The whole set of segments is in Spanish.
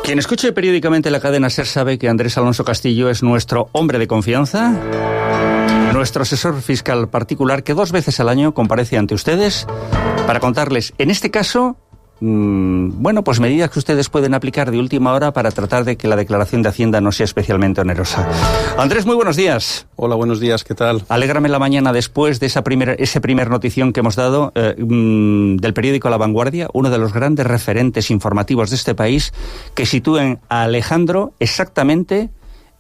Quien escuche periódicamente la cadena SER sabe que Andrés Alonso Castillo es nuestro hombre de confianza, nuestro asesor fiscal particular que 2 veces al año comparece ante ustedes para contarles, en este caso, pues medidas que ustedes pueden aplicar de última hora para tratar de que la declaración de Hacienda no sea especialmente onerosa. Andrés, muy buenos días. Hola, buenos días, ¿qué tal? Alégrame la mañana después de ese primer notición que hemos dado del periódico La Vanguardia, uno de los grandes referentes informativos de este país, que sitúen a Alejandro exactamente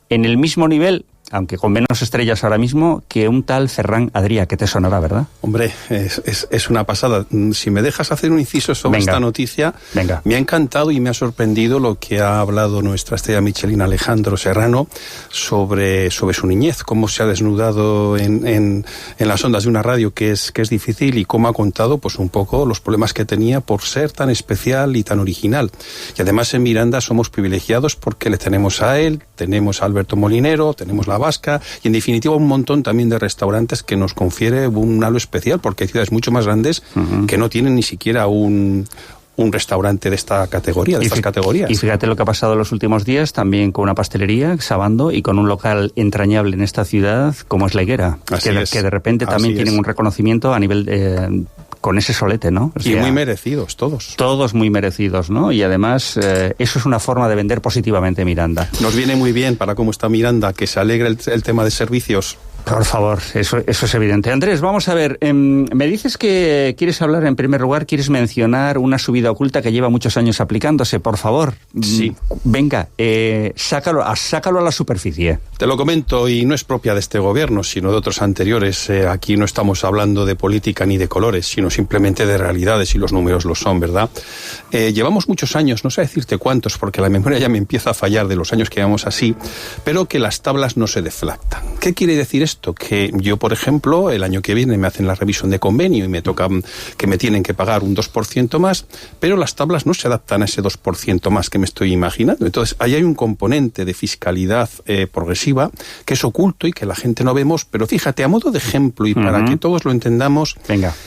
en el mismo nivel, aunque con menos estrellas ahora mismo, que un tal Ferran Adrià, que te sonará, ¿verdad? Hombre, es una pasada. Si me dejas hacer un inciso sobre esta noticia, me ha encantado y me ha sorprendido lo que ha hablado nuestra estrella Michelin Alejandro Serrano sobre su niñez, cómo se ha desnudado en las ondas de una radio que es difícil, y cómo ha contado pues un poco los problemas que tenía por ser tan especial y tan original. Y además en Miranda somos privilegiados porque le tenemos a él, tenemos a Alberto Molinero, tenemos la Vasca y en definitiva un montón también de restaurantes que nos confiere un halo especial, porque hay ciudades mucho más grandes que no tienen ni siquiera un restaurante de esta categoría, de estas categorías. Y fíjate lo que ha pasado en los últimos días también con una pastelería, Sabando, y con un local entrañable en esta ciudad como es La Higuera, que de repente también tienen un reconocimiento a nivel con ese solete, ¿no? O sea, y muy merecidos, todos. Todos muy merecidos, ¿no? Y además eso es una forma de vender positivamente Miranda. Nos viene muy bien para cómo está Miranda, que se alegre el tema de servicios. Por favor, eso es evidente. Andrés, vamos a ver, me dices que quieres hablar, en primer lugar, quieres mencionar una subida oculta que lleva muchos años aplicándose, por favor. Sí. Venga, sácalo a la superficie. Te lo comento, y no es propia de este gobierno, sino de otros anteriores. Aquí no estamos hablando de política ni de colores, sino simplemente de realidades, y los números lo son, ¿verdad? Llevamos muchos años, no sé decirte cuántos, porque la memoria ya me empieza a fallar de los años que llevamos así, pero que las tablas no se deflactan. ¿Qué quiere decir esto? Que yo, por ejemplo, el año que viene me hacen la revisión de convenio y me toca que me tienen que pagar un 2% más, pero las tablas no se adaptan a ese 2% más que me estoy imaginando. Entonces, ahí hay un componente de fiscalidad progresiva que es oculto y que la gente no vemos, pero fíjate, a modo de ejemplo y para que todos lo entendamos,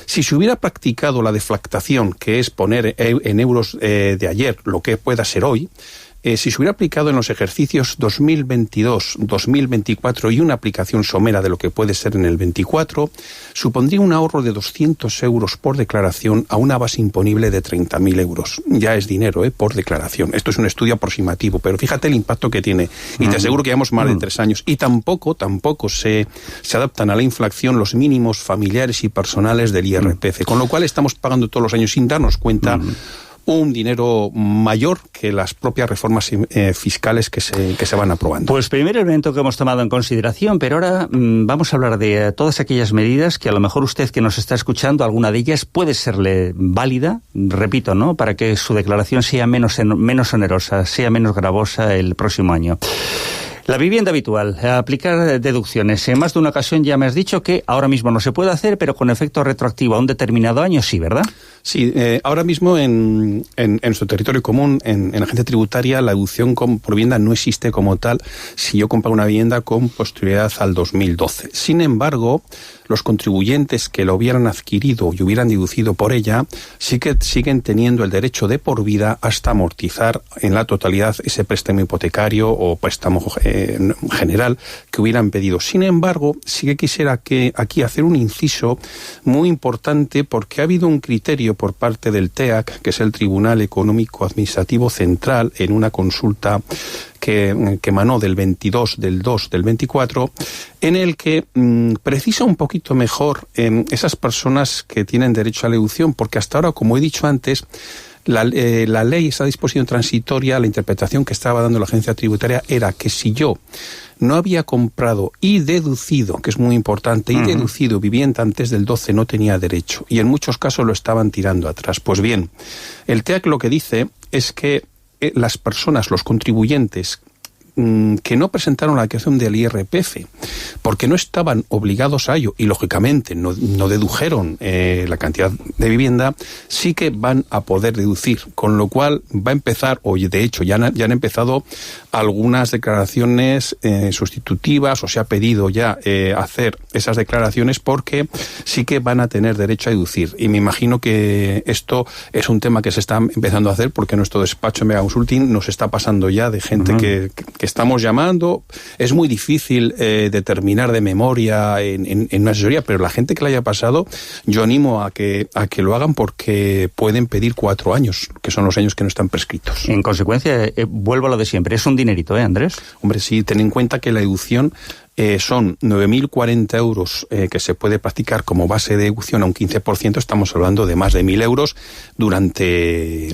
si se hubiera practicado la deflactación, que es poner en euros de ayer lo que pueda ser hoy, si se hubiera aplicado en los ejercicios 2022, 2024 y una aplicación somera de lo que puede ser en el 24, supondría un ahorro de 200 euros por declaración a una base imponible de 30.000 euros. Ya es dinero, por declaración. Esto es un estudio aproximativo, pero fíjate el impacto que tiene. Y te aseguro que llevamos más de 3 años. Y tampoco se adaptan a la inflación los mínimos familiares y personales del IRPF. Con lo cual estamos pagando todos los años sin darnos cuenta un dinero mayor que las propias reformas fiscales que se van aprobando. Pues primer elemento que hemos tomado en consideración, pero ahora vamos a hablar de todas aquellas medidas que a lo mejor usted que nos está escuchando, alguna de ellas puede serle válida, repito, ¿no? Para que su declaración sea menos onerosa, sea menos gravosa el próximo año. La vivienda habitual, aplicar deducciones. En más de una ocasión ya me has dicho que ahora mismo no se puede hacer, pero con efecto retroactivo a un determinado año sí, ¿verdad? Sí, ahora mismo en nuestro territorio común, en la agencia tributaria, la deducción por vivienda no existe como tal si yo compro una vivienda con posterioridad al 2012. Sin embargo, los contribuyentes que lo hubieran adquirido y hubieran deducido por ella sí que siguen teniendo el derecho de por vida hasta amortizar en la totalidad ese préstamo hipotecario o préstamo general que hubieran pedido. Sin embargo, sí que quisiera aquí hacer un inciso muy importante, porque ha habido un criterio por parte del TEAC, que es el Tribunal Económico Administrativo Central, en una consulta que emanó del 22 del 2 del 24, en el que precisa un poquito mejor esas personas que tienen derecho a la deducción, porque hasta ahora, como he dicho antes, la ley, esa disposición transitoria, la interpretación que estaba dando la agencia tributaria era que si yo no había comprado y deducido, que es muy importante, y deducido vivienda antes del 12, no tenía derecho, y en muchos casos lo estaban tirando atrás. Pues bien, el TEAC lo que dice es que las personas, los contribuyentes que no presentaron la declaración del IRPF, porque no estaban obligados a ello y, lógicamente, no dedujeron la cantidad de vivienda, sí que van a poder deducir, con lo cual va a empezar, o de hecho ya han empezado algunas declaraciones sustitutivas, o se ha pedido ya hacer esas declaraciones, porque sí que van a tener derecho a deducir. Y me imagino que esto es un tema que se está empezando a hacer, porque nuestro despacho Mega Consulting nos está pasando ya de gente que estamos llamando. Es muy difícil determinar de memoria en una asesoría, pero la gente que la haya pasado, yo animo a que lo hagan, porque pueden pedir 4 años, que son los años que no están prescritos. En consecuencia, vuelvo a lo de siempre, es un dinerito, Andrés. Hombre, sí, ten en cuenta que la deducción son 9.040 euros que se puede practicar como base de deducción a un 15%, estamos hablando de más de 1.000 euros durante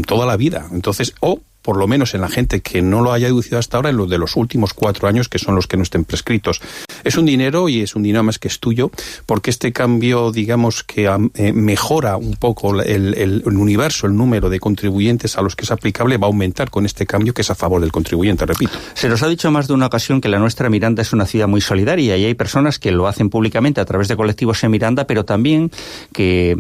toda la vida. Entonces, por lo menos en la gente que no lo haya deducido hasta ahora, en los de los últimos 4 años, que son los que no estén prescritos. Es un dinero, y es un dinero más que es tuyo, porque este cambio, digamos, que mejora un poco el universo, el número de contribuyentes a los que es aplicable, va a aumentar con este cambio, que es a favor del contribuyente, repito. Se nos ha dicho más de una ocasión que la nuestra Miranda es una ciudad muy solidaria, y hay personas que lo hacen públicamente a través de colectivos en Miranda, pero también que,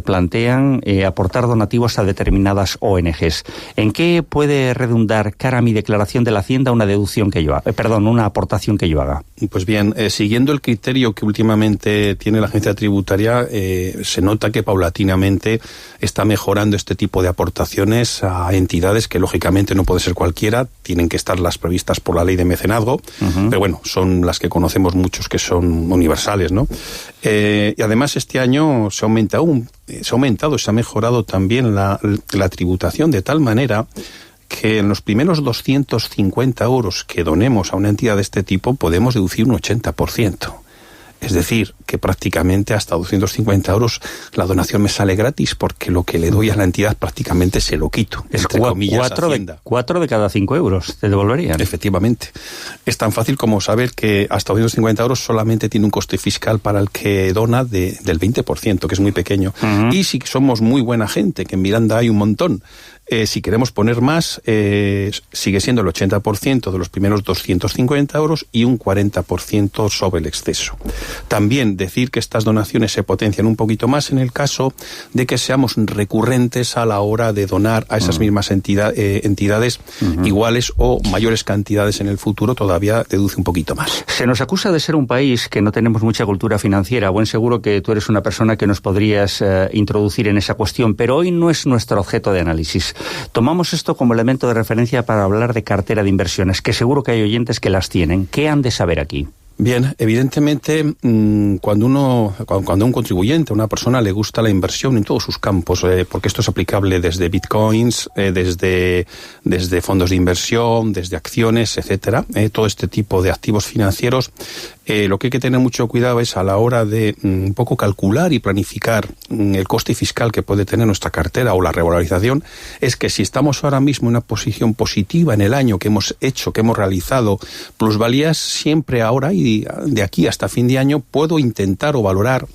plantean aportar donativos a determinadas ONGs. ¿En qué puede redundar, cara a mi declaración de la Hacienda, una deducción que yo haga, una aportación que yo haga? Pues bien, siguiendo el criterio que últimamente tiene la agencia tributaria, se nota que paulatinamente está mejorando este tipo de aportaciones a entidades que, lógicamente, no puede ser cualquiera, tienen que estar las previstas por la ley de mecenazgo, pero bueno, son las que conocemos muchos, que son universales, ¿no? Y además este año se ha mejorado también la tributación, de tal manera que en los primeros 250 euros que donemos a una entidad de este tipo podemos deducir un 80%. Es decir, que prácticamente hasta 250 euros la donación me sale gratis, porque lo que le doy a la entidad prácticamente se lo quito. Es entre comillas, 4 de cada 5 euros te devolverían. Efectivamente. Es tan fácil como saber que hasta 250 euros solamente tiene un coste fiscal para el que dona del 20%, que es muy pequeño. Y si somos muy buena gente, que en Miranda hay un montón, si queremos poner más, sigue siendo el 80% de los primeros 250 euros y un 40% sobre el exceso. También decir que estas donaciones se potencian un poquito más en el caso de que seamos recurrentes a la hora de donar a esas mismas entidades iguales o mayores cantidades en el futuro, todavía deduce un poquito más. Se nos acusa de ser un país que no tenemos mucha cultura financiera. Buen seguro que tú eres una persona que nos podrías introducir en esa cuestión, pero hoy no es nuestro objeto de análisis. Tomamos esto como elemento de referencia para hablar de cartera de inversiones, que seguro que hay oyentes que las tienen. ¿Qué han de saber aquí? Bien, evidentemente, cuando a un contribuyente, a una persona, le gusta la inversión en todos sus campos, porque esto es aplicable desde bitcoins, desde fondos de inversión, desde acciones, etcétera, todo este tipo de activos financieros, lo que hay que tener mucho cuidado es a la hora de un poco calcular y planificar el coste fiscal que puede tener nuestra cartera o la revalorización, es que si estamos ahora mismo en una posición positiva en el año que hemos realizado plusvalías, siempre ahora y de aquí hasta fin de año puedo intentar o valorar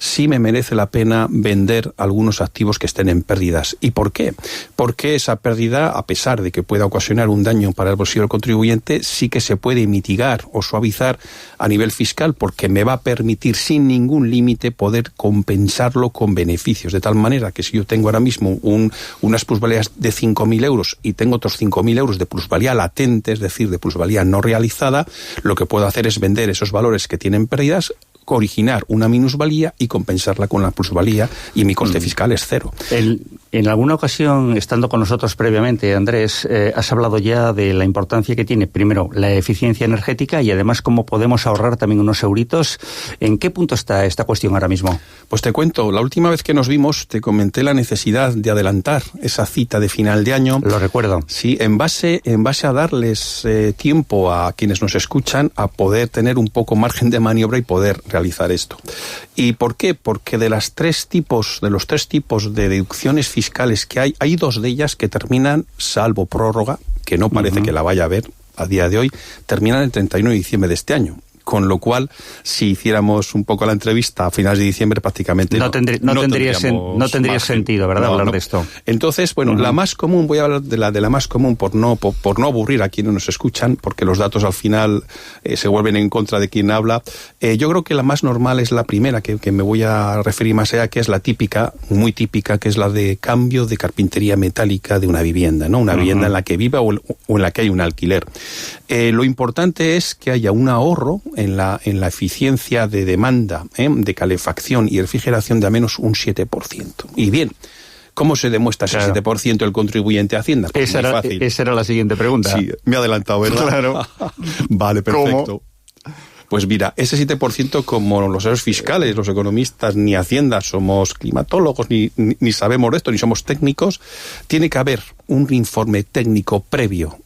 si me merece la pena vender algunos activos que estén en pérdidas. ¿Y por qué? Porque esa pérdida, a pesar de que pueda ocasionar un daño para el bolsillo del contribuyente, sí que se puede mitigar o suavizar a nivel fiscal, porque me va a permitir sin ningún límite poder compensarlo con beneficios, de tal manera que si yo tengo ahora mismo unas plusvalías de 5.000 euros y tengo otros 5.000 euros de plusvalía latente, es decir, de plusvalía no realizada, lo que puedo hacer es vender esos valores que tienen pérdidas, originar una minusvalía y compensarla con la plusvalía, y mi coste fiscal es cero. En alguna ocasión, estando con nosotros previamente, Andrés, has hablado ya de la importancia que tiene, primero, la eficiencia energética y además cómo podemos ahorrar también unos euritos. ¿En qué punto está esta cuestión ahora mismo? Pues te cuento, la última vez que nos vimos te comenté la necesidad de adelantar esa cita de final de año. Lo recuerdo. Sí, en base a darles tiempo a quienes nos escuchan a poder tener un poco margen de maniobra y poder realizar esto. ¿Y por qué? Porque de los tres tipos de deducciones fiscales que hay dos de ellas que terminan, salvo prórroga, que no parece que la vaya a haber a día de hoy, terminan el 31 de diciembre de este año. Con lo cual, si hiciéramos un poco la entrevista a finales de diciembre, prácticamente no tendría sentido, ¿verdad? Hablar de esto. Entonces, bueno, la más común, voy a hablar de la más común por no aburrir a quienes nos escuchan, porque los datos al final se vuelven en contra de quien habla. Yo creo que la más normal es la primera, que me voy a referir más allá, que es la típica, muy típica, que es la de cambio de carpintería metálica de una vivienda, ¿no? Una vivienda en la que viva o en la que hay un alquiler. Lo importante es que haya un ahorro en la eficiencia de demanda, de calefacción y refrigeración de al menos un 7%. Y bien, ¿cómo se demuestra ese 7% el contribuyente a Hacienda? Pues esa era la siguiente pregunta. Sí, me he adelantado, ¿verdad? Claro. Vale, perfecto. ¿Cómo? Pues mira, ese 7%, como los asesores fiscales, los economistas, ni Hacienda somos climatólogos, ni sabemos de esto, ni somos técnicos, tiene que haber un informe técnico previo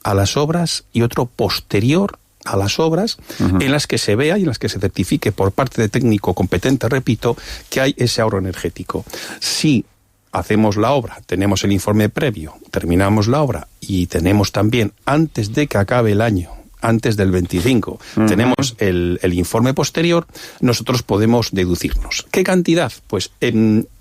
a las obras y otro posterior a las obras, en las que se vea y en las que se certifique por parte de técnico competente, repito, que hay ese ahorro energético. Si hacemos la obra, tenemos el informe previo, terminamos la obra y tenemos también, antes de que acabe el año, antes del 25, tenemos el informe posterior, nosotros podemos deducirnos. ¿Qué cantidad? Pues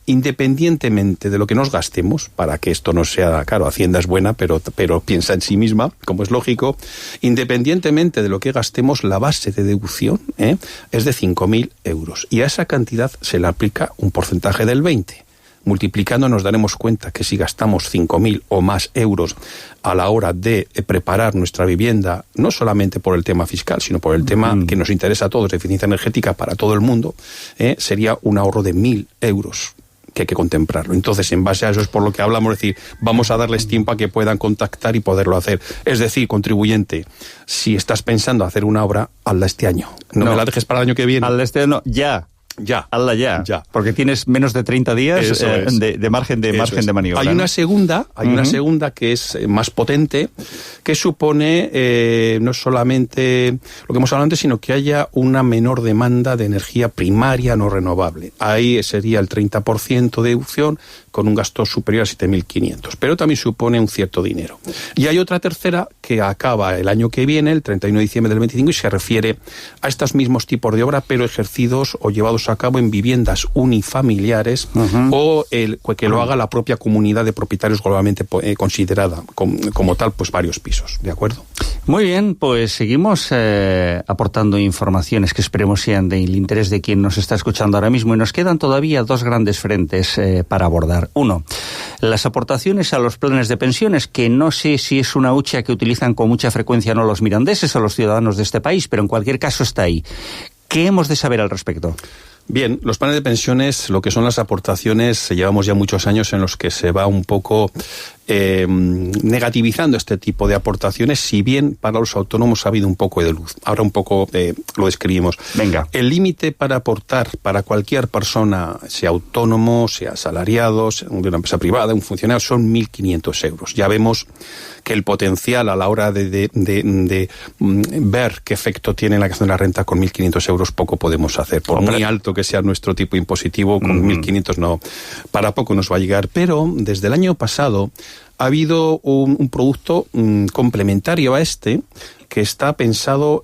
independientemente de lo que nos gastemos, para que esto no sea, claro, Hacienda es buena, pero piensa en sí misma, como es lógico, independientemente de lo que gastemos, la base de deducción es de 5.000 euros. Y a esa cantidad se le aplica un porcentaje del 20%. Multiplicando nos daremos cuenta que si gastamos 5.000 o más euros a la hora de preparar nuestra vivienda, no solamente por el tema fiscal, sino por el tema que nos interesa a todos, de eficiencia energética para todo el mundo, sería un ahorro de 1.000 euros. Que hay que contemplarlo. Entonces, en base a eso es por lo que hablamos, es decir, vamos a darles tiempo a que puedan contactar y poderlo hacer. Es decir, contribuyente, si estás pensando hacer una obra, hazla este año. No me la dejes para el año que viene. Hazla este año, ya. Hazla ya. Porque tienes menos de 30 días de margen de maniobra. Hay una segunda que es más potente, que supone no solamente lo que hemos hablado antes, sino que haya una menor demanda de energía primaria no renovable. Ahí sería el 30% de deducción con un gasto superior a 7.500, pero también supone un cierto dinero. Y hay otra tercera que acaba el año que viene, el 31 de diciembre del 25, y se refiere a estos mismos tipos de obra, pero ejercidos o llevados a cabo en viviendas unifamiliares o que lo haga la propia comunidad de propietarios globalmente considerada como tal, pues varios pisos, ¿de acuerdo? Muy bien, pues seguimos aportando informaciones que esperemos sean del interés de quien nos está escuchando ahora mismo, y nos quedan todavía dos grandes frentes para abordar. Uno, las aportaciones a los planes de pensiones, que no sé si es una hucha que utilizan con mucha frecuencia no los mirandeses o los ciudadanos de este país, pero en cualquier caso está ahí. ¿Qué hemos de saber al respecto? Bien, los planes de pensiones, lo que son las aportaciones, llevamos ya muchos años en los que se va un poco negativizando este tipo de aportaciones, si bien para los autónomos ha habido un poco de luz. Ahora un poco lo describimos. Venga. El límite para aportar para cualquier persona, sea autónomo, sea asalariado, sea de una empresa privada, un funcionario, son 1.500 euros. Ya vemos que el potencial a la hora de ver qué efecto tiene la creación de la renta con 1.500 euros poco podemos hacer. Por muy alto que sea nuestro tipo impositivo, con 1.500 no, para poco nos va a llegar. Pero desde el año pasado ha habido un producto complementario a este, que está pensado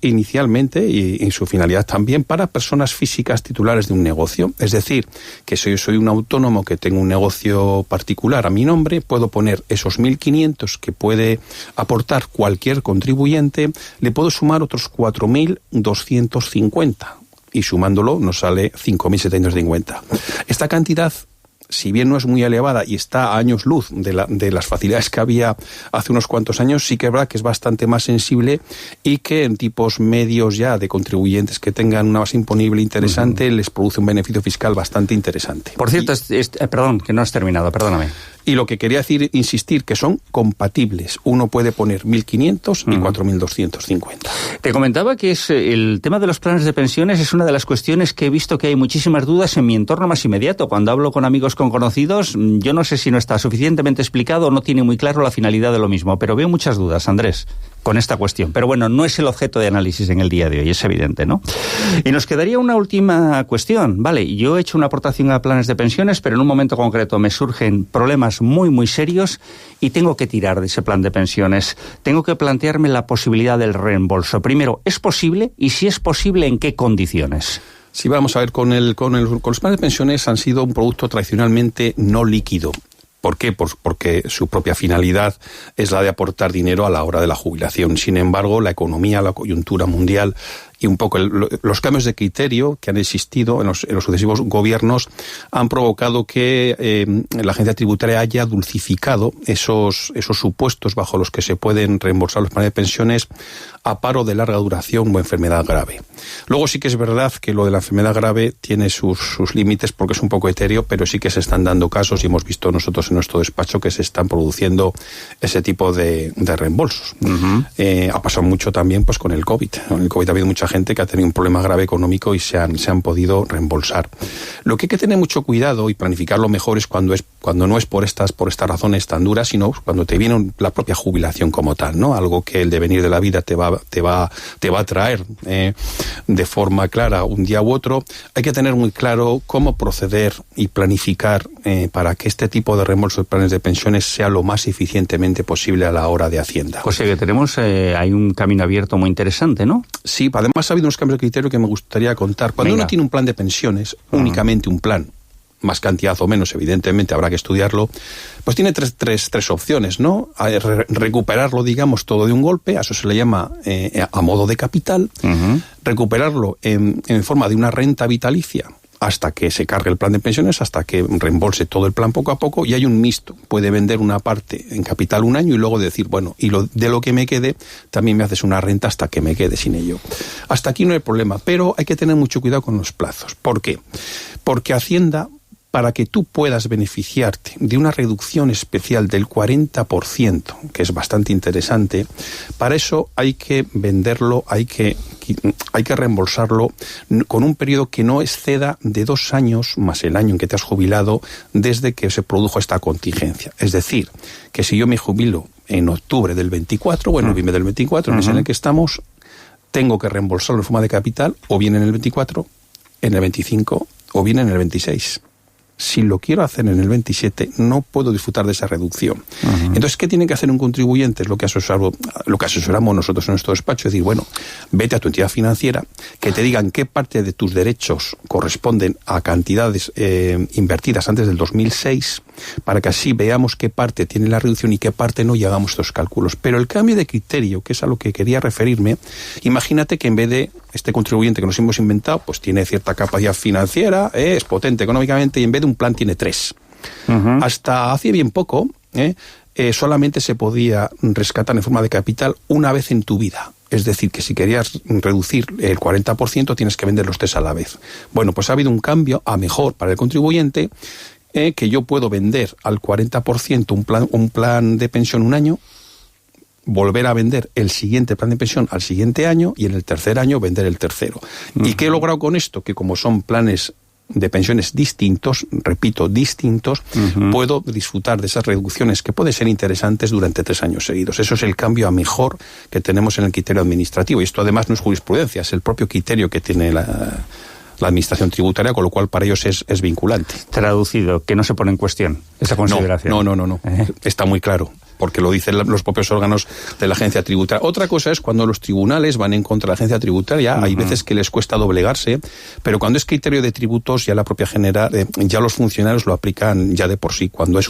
inicialmente y en su finalidad también para personas físicas titulares de un negocio. Es decir, que si yo soy un autónomo que tengo un negocio particular a mi nombre, puedo poner esos 1.500 que puede aportar cualquier contribuyente, le puedo sumar otros 4.250 y sumándolo nos sale 5.750. Esta cantidad, si bien no es muy elevada y está a años luz de las facilidades que había hace unos cuantos años, sí que es verdad que es bastante más sensible y que en tipos medios ya de contribuyentes que tengan una base imponible interesante les produce un beneficio fiscal bastante interesante. Por cierto, perdón, que no has terminado, perdóname. Y lo que quería decir, insistir, que son compatibles. Uno puede poner 1.500 y 4.250. Te comentaba que el tema de los planes de pensiones es una de las cuestiones que he visto que hay muchísimas dudas en mi entorno más inmediato. Cuando hablo con amigos, con conocidos, yo no sé si no está suficientemente explicado o no tiene muy claro la finalidad de lo mismo, pero veo muchas dudas, Andrés. con esta cuestión. Pero bueno, no es el objeto de análisis en el día de hoy, es evidente, ¿no? Y nos quedaría una última cuestión. Vale, yo he hecho una aportación a planes de pensiones, pero en un momento concreto me surgen problemas muy, muy serios y tengo que tirar de ese plan de pensiones. Tengo que plantearme la posibilidad del reembolso. Primero, ¿es posible? Y si es posible, ¿en qué condiciones? Sí, vamos a ver, con los planes de pensiones han sido un producto tradicionalmente no líquido. ¿Por qué? Porque su propia finalidad es la de aportar dinero a la hora de la jubilación. Sin embargo, la economía, la coyuntura mundial y un poco los cambios de criterio que han existido en los sucesivos gobiernos han provocado que la agencia tributaria haya dulcificado esos supuestos bajo los que se pueden reembolsar los planes de pensiones a paro de larga duración o enfermedad grave. Luego sí que es verdad que lo de la enfermedad grave tiene sus límites porque es un poco etéreo, pero sí que se están dando casos y hemos visto nosotros en nuestro despacho que se están produciendo ese tipo de reembolsos. Uh-huh. Ha pasado mucho también pues con el COVID. Con el COVID ha habido mucha gente que ha tenido un problema grave económico y se han podido reembolsar. Lo que hay que tener mucho cuidado y planificarlo mejor es cuando no es por estas razones tan duras, sino cuando te viene la propia jubilación como tal, ¿no? Algo que el devenir de la vida te va a traer de forma clara un día u otro. Hay que tener muy claro cómo proceder y planificar para que este tipo de reembolsos de planes de pensiones sea lo más eficientemente posible a la hora de Hacienda. O sea que tenemos, hay un camino abierto muy interesante, ¿no? Sí, además ha habido unos cambios de criterio que me gustaría contar. Cuando uno tiene un plan de pensiones, únicamente un plan, más cantidad o menos, evidentemente habrá que estudiarlo, pues tiene tres opciones, ¿no? Recuperarlo, digamos, todo de un golpe, a eso se le llama a modo de capital, recuperarlo en forma de una renta vitalicia, hasta que se cargue el plan de pensiones, hasta que reembolse todo el plan poco a poco, y hay un mixto. Puede vender una parte en capital un año y luego decir, bueno, y de lo que me quede, también me haces una renta hasta que me quede sin ello. Hasta aquí no hay problema, pero hay que tener mucho cuidado con los plazos. ¿Por qué? Porque Hacienda, para que tú puedas beneficiarte de una reducción especial del 40%, que es bastante interesante, para eso hay que venderlo, hay que reembolsarlo con un periodo que no exceda de 2 años más el año en que te has jubilado desde que se produjo esta contingencia. Es decir, que si yo me jubilo en octubre del 24 o en noviembre del 24, el mes en el que estamos, tengo que reembolsarlo en forma de capital o bien en el 24, en el 25 o bien en el 26. Si lo quiero hacer en el 27, no puedo disfrutar de esa reducción. Uh-huh. Entonces, ¿qué tiene que hacer un contribuyente? Es lo que asesoramos nosotros en nuestro despacho. Es decir, bueno, vete a tu entidad financiera, que te digan qué parte de tus derechos corresponden a cantidades invertidas antes del 2006, para que así veamos qué parte tiene la reducción y qué parte no, y hagamos estos cálculos. Pero el cambio de criterio, que es a lo que quería referirme, imagínate que en vez de este contribuyente que nos hemos inventado, pues tiene cierta capacidad financiera, es potente económicamente, y en vez de un plan tiene 3. Uh-huh. Hasta hace bien poco, solamente se podía rescatar en forma de capital una vez en tu vida. Es decir, que si querías reducir el 40%, tienes que vender los 3 a la vez. Bueno, pues ha habido un cambio a mejor para el contribuyente, que yo puedo vender al 40% un plan de pensión un año, volver a vender el siguiente plan de pensión al siguiente año y en el tercer año vender el tercero. Uh-huh. ¿Y qué he logrado con esto? Que como son planes de pensiones distintos, repito, distintos, uh-huh, puedo disfrutar de esas reducciones que pueden ser interesantes durante 3 años seguidos. Eso es el cambio a mejor que tenemos en el criterio administrativo. Y esto además no es jurisprudencia, es el propio criterio que tiene la administración tributaria, con lo cual para ellos es vinculante. Traducido, que no se pone en cuestión esa consideración. No. Está muy claro, porque lo dicen los propios órganos de la agencia tributaria. Otra cosa es cuando los tribunales van en contra de la agencia tributaria, hay veces que les cuesta doblegarse, pero cuando es criterio de tributos, ya la propia ya los funcionarios lo aplican ya de por sí, cuando es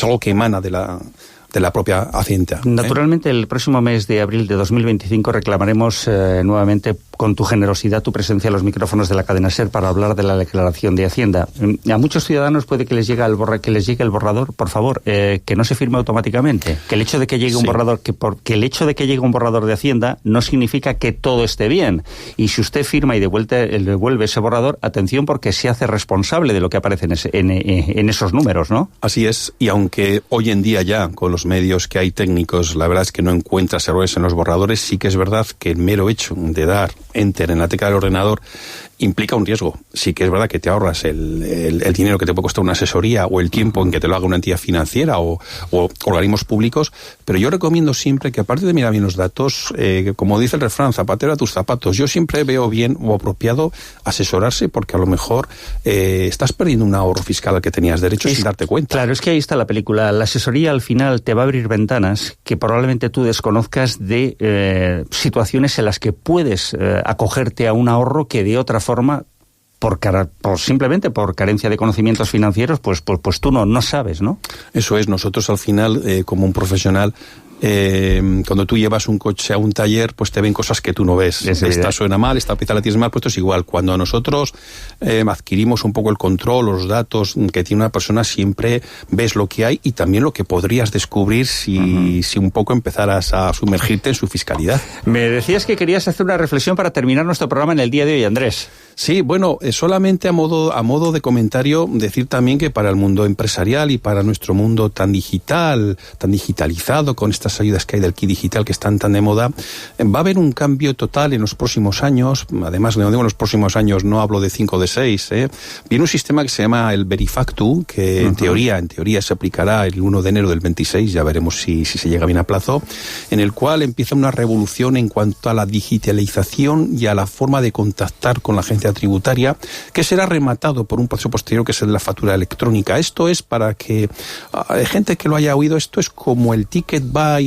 algo que emana de la propia Hacienda. Naturalmente, el próximo mes de abril de 2025 reclamaremos nuevamente, con tu generosidad, tu presencia en los micrófonos de la cadena SER para hablar de la declaración de Hacienda. A muchos ciudadanos puede que les llegue el borrador, por favor, que no se firme automáticamente. Que el hecho de que llegue un borrador, que el hecho de que llegue un borrador de Hacienda no significa que todo esté bien. Y si usted firma y devuelve ese borrador, atención, porque se hace responsable de lo que aparece en esos números, ¿no? Así es, y aunque hoy en día ya con los los medios que hay técnicos, la verdad es que no encuentras errores en los borradores. Sí que es verdad que el mero hecho de dar Enter en la tecla del ordenador implica un riesgo. Sí que es verdad que te ahorras el dinero que te puede costar una asesoría o el tiempo en que te lo haga una entidad financiera o organismos públicos, pero yo recomiendo siempre que, aparte de mirar bien los datos, como dice el refrán, zapatero a tus zapatos, yo siempre veo bien o apropiado asesorarse, porque a lo mejor estás perdiendo un ahorro fiscal al que tenías derecho sin darte cuenta. Claro, es que ahí está la película. La asesoría al final te va a abrir ventanas que probablemente tú desconozcas de situaciones en las que puedes acogerte a un ahorro que de otra forma, simplemente por carencia de conocimientos financieros, pues tú no sabes, ¿no? Eso es. Nosotros al final, como un profesional, cuando tú llevas un coche a un taller, pues te ven cosas que tú no ves. Esta suena mal, esta pieza la tienes mal, pues esto es igual. Cuando nosotros adquirimos un poco el control, los datos que tiene una persona, siempre ves lo que hay y también lo que podrías descubrir si un poco empezaras a sumergirte en su fiscalidad. Me decías que querías hacer una reflexión para terminar nuestro programa en el día de hoy, Andrés. Sí, bueno, solamente a modo de comentario, decir también que para el mundo empresarial y para nuestro mundo tan digital, tan digitalizado, con estas ayudas que hay del Kit Digital que están tan de moda, va a haber un cambio total en los próximos años. Además, cuando digo en los próximos años, no hablo de 5 o de 6. Viene un sistema que se llama el Verifactu, que en teoría se aplicará el 1 de enero del 26, ya veremos si se llega bien a plazo, en el cual empieza una revolución en cuanto a la digitalización y a la forma de contactar con la agencia tributaria, que será rematado por un proceso posterior que es el de la factura electrónica. Esto es, para que gente que lo haya oído, esto es como el Ticket Buy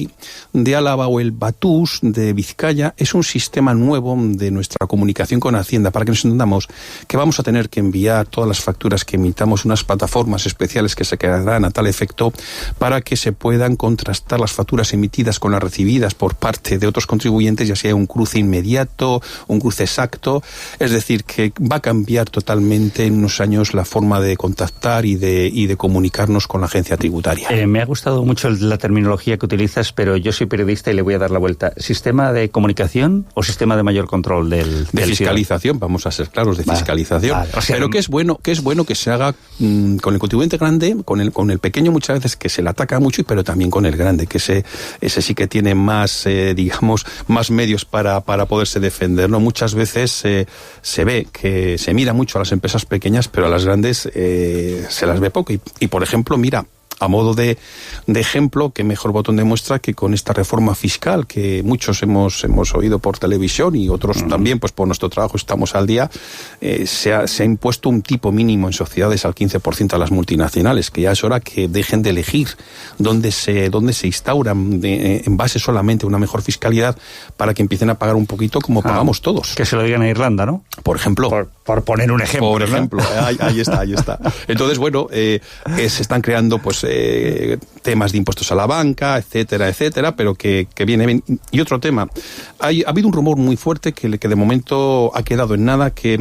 de Álava o el Batus de Vizcaya. Es un sistema nuevo de nuestra comunicación con Hacienda, para que nos entendamos que vamos a tener que enviar todas las facturas que emitamos, unas plataformas especiales que se crearán a tal efecto para que se puedan contrastar las facturas emitidas con las recibidas por parte de otros contribuyentes, ya sea un cruce inmediato, un cruce exacto. Es decir, que va a cambiar totalmente en unos años la forma de contactar y de comunicarnos con la agencia tributaria. Me ha gustado mucho la terminología que utilizas, pero yo soy periodista y le voy a dar la vuelta. ¿Sistema de comunicación o sistema de mayor control del fiscalización? Vamos a ser claros, de fiscalización. Vale. O sea, pero que es bueno que se haga con el contribuyente grande, con el pequeño muchas veces que se le ataca mucho, pero también con el grande, que ese sí que tiene más, más medios para poderse defender, ¿no? Muchas veces se ve que se mira mucho a las empresas pequeñas, pero a las grandes se las ve poco. Y por ejemplo, mira, a modo de ejemplo, qué mejor botón de muestra que con esta reforma fiscal que muchos hemos oído por televisión y otros también, pues por nuestro trabajo estamos al día. Se ha impuesto un tipo mínimo en sociedades al 15% a las multinacionales, que ya es hora que dejen de elegir dónde se instauran en base solamente a una mejor fiscalidad, para que empiecen a pagar un poquito como pagamos todos. Que se lo digan a Irlanda, ¿no? Por ejemplo. Por poner un ejemplo. Por ejemplo, ¿no? Ahí está. Entonces, bueno, se están creando pues temas de impuestos a la banca, etcétera, pero que viene bien. Y otro tema, ha habido un rumor muy fuerte que de momento ha quedado en nada, que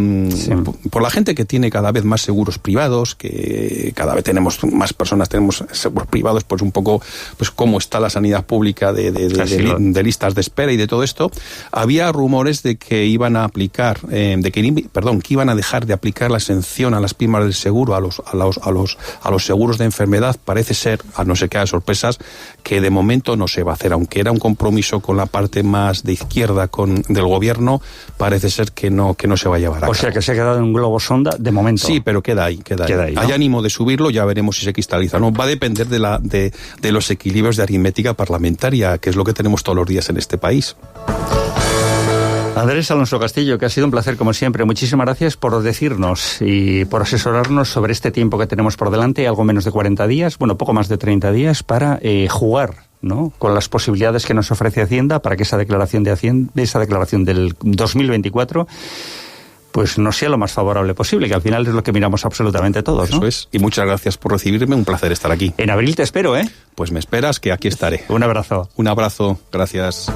por la gente que tiene cada vez más seguros privados, que cada vez tenemos más personas, tenemos seguros privados, pues un poco pues cómo está la sanidad pública de listas de espera y de todo esto, había rumores de que iban a aplicar, que iban a dejar de aplicar la exención a las primas del seguro a los seguros de enfermedad. Parece ser, a no ser que haya sorpresas, que de momento no se va a hacer, aunque era un compromiso con la parte más de izquierda del gobierno, parece ser que no se va a llevar a cabo. O sea, que se ha quedado en un globo sonda de momento. Sí, pero queda ahí, ¿no? Hay ánimo de subirlo, ya veremos si se cristaliza, ¿no? Va a depender de los equilibrios de aritmética parlamentaria, que es lo que tenemos todos los días en este país. Andrés Alonso Castillo, que ha sido un placer como siempre. Muchísimas gracias por decirnos y por asesorarnos sobre este tiempo que tenemos por delante, algo menos de 40 días, bueno, poco más de 30 días, para jugar, ¿no?, con las posibilidades que nos ofrece Hacienda para que esa declaración del 2024 pues no sea lo más favorable posible, que al final es lo que miramos absolutamente todos, ¿no? Eso es, y muchas gracias por recibirme, un placer estar aquí. En abril te espero, ¿eh? Pues me esperas, que aquí estaré. Un abrazo. Un abrazo, gracias.